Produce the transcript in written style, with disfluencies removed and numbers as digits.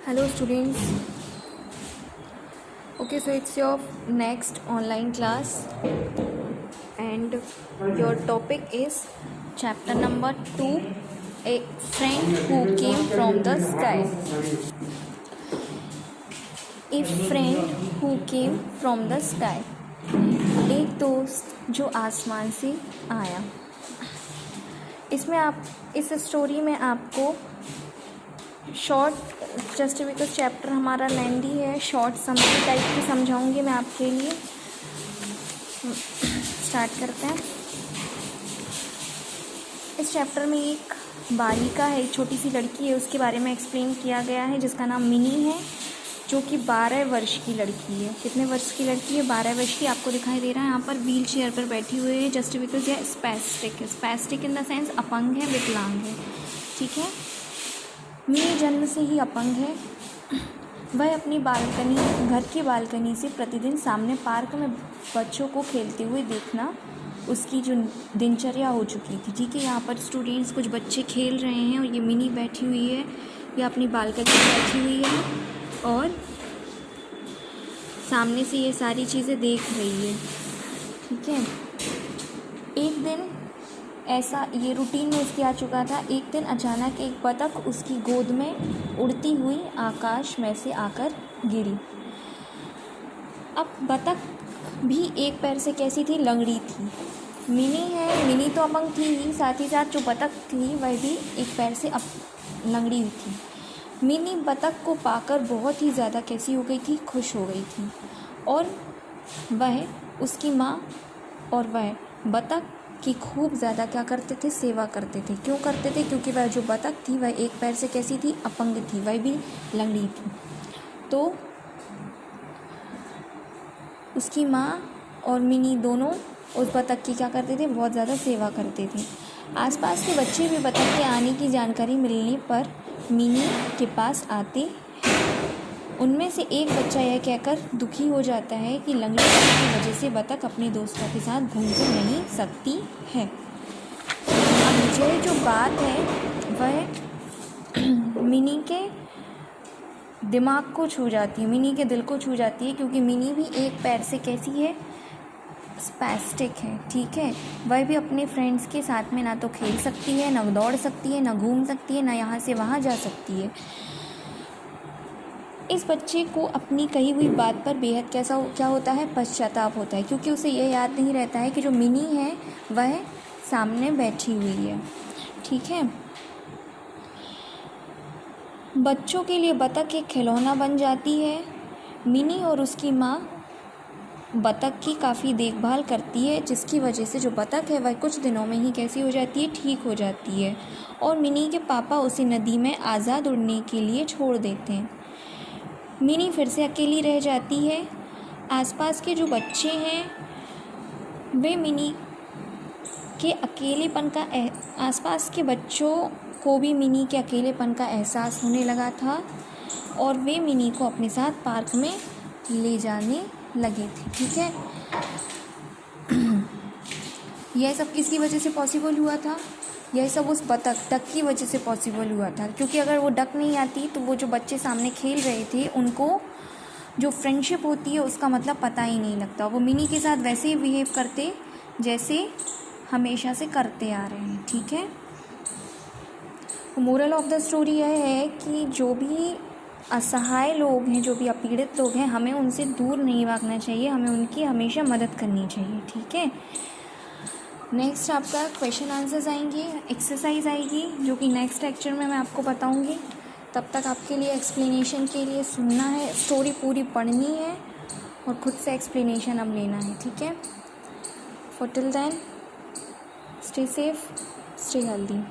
Hello students. Okay, so it's your next online class and your topic is chapter number 2, a friend who came from the sky. A friend who came from the sky. एक दोस्त जो आसमान से आया। इसमें आप इस story में आपको शॉर्ट जस्ट बिकॉज चैप्टर हमारा लेंदी है, शॉर्ट समरी टाइप की समझाऊंगी मैं आपके लिए। स्टार्ट करते हैं। इस चैप्टर में एक बालिका है, एक छोटी सी लड़की है, उसके बारे में एक्सप्लेन किया गया है जिसका नाम मिनी है, जो कि 12 वर्ष की लड़की है। कितने वर्ष की लड़की है? 12 वर्ष की। आपको दिखाई दे रहा है यहाँ पर व्हील चेयर पर बैठी हुई है जस्ट बिकॉज यह स्पैस्टिक है। स्पैस्टिक इन द सेंस अपंग है, विकलांग है। ठीक है, मिनी जन्म से ही अपंग है। वह अपनी बालकनी, घर की बालकनी से प्रतिदिन सामने पार्क में बच्चों को खेलते हुए देखना उसकी जो दिनचर्या हो चुकी थी। ठीक है, यहाँ पर स्टूडेंट्स, कुछ बच्चे खेल रहे हैं और ये मिनी बैठी हुई है, ये अपनी बालकनी में बैठी हुई है और सामने से ये सारी चीज़ें देख रही है। ठीक है, एक दिन ऐसा ये रूटीन में इसकी आ चुका था। एक दिन अचानक एक बतख उसकी गोद में उड़ती हुई आकाश में से आकर गिरी। अब बतख भी एक पैर से कैसी थी? लंगड़ी थी। मिनी है, मिनी तो अपंग थी ही, साथ ही साथ जो बतख थी वह भी एक पैर से लंगड़ी हुई थी। मिनी बतख को पाकर बहुत ही ज़्यादा कैसी हो गई थी? खुश हो गई थी। और वह, उसकी माँ और वह बतख की खूब ज़्यादा क्या करते थे? सेवा करते थे। क्यों करते थे? क्योंकि वह जो बतख थी वह एक पैर से कैसी थी? अपंग थी, वह भी लंगड़ी थी। तो उसकी माँ और मिनी दोनों उस बतख की क्या करते थे? बहुत ज़्यादा सेवा करते थे। आसपास के बच्चे भी बतख के आने की जानकारी मिलने पर मिनी के पास आते। उनमें से एक बच्चा यह कहकर दुखी हो जाता है कि लंगड़ी की वजह से बतख अपने दोस्तों के साथ घूम फिर नहीं सकती है। अब यह जो बात है वह मिनी के दिमाग को छू जाती है, मिनी के दिल को छू जाती है, क्योंकि मिनी भी एक पैर से कैसी है? स्पैस्टिक है। ठीक है, वह भी अपने फ्रेंड्स के साथ में ना तो खेल सकती है, ना दौड़ सकती है, ना घूम सकती है, ना यहाँ से वहाँ जा सकती है। इस बच्चे को अपनी कही हुई बात पर बेहद क्या होता है? पश्चाताप होता है, क्योंकि उसे यह याद नहीं रहता है कि जो मिनी है वह सामने बैठी हुई है। ठीक है, बच्चों के लिए बतख एक खिलौना बन जाती है। मिनी और उसकी माँ बतख की काफ़ी देखभाल करती है, जिसकी वजह से जो बतख है वह कुछ दिनों में ही कैसी हो जाती है? ठीक हो जाती है। और मिनी के पापा उसे नदी में आज़ाद उड़ने के लिए छोड़ देते हैं। मिनी फिर से अकेली रह जाती है। आसपास के जो बच्चे हैं वे मिनी के अकेलेपन का आसपास के बच्चों को भी मिनी के अकेलेपन का एहसास होने लगा था और वे मिनी को अपने साथ पार्क में ले जाने लगे थे। ठीक है, यह सब किसकी वजह से पॉसिबल हुआ था? यह सब उस डक की वजह से पॉसिबल हुआ था, क्योंकि अगर वो डक नहीं आती तो वो जो बच्चे सामने खेल रहे थे उनको जो फ्रेंडशिप होती है उसका मतलब पता ही नहीं लगता। वो मिनी के साथ वैसे ही बिहेव करते जैसे हमेशा से करते आ रहे हैं। ठीक है, मोरल ऑफ द स्टोरी यह है कि जो भी असहाय लोग हैं, जो भी अपीड़ित लोग हैं, हमें उनसे दूर नहीं भागना चाहिए, हमें उनकी हमेशा मदद करनी चाहिए। ठीक है, नेक्स्ट आपका क्वेश्चन आंसर्स आएंगे, एक्सरसाइज आएगी, जो कि नेक्स्ट लेक्चर में मैं आपको बताऊंगी। तब तक आपके लिए एक्सप्लेनेशन के लिए सुनना है, स्टोरी पूरी पढ़नी है और खुद से एक्सप्लेनेशन अब लेना है। ठीक है, for till then stay safe, stay healthy.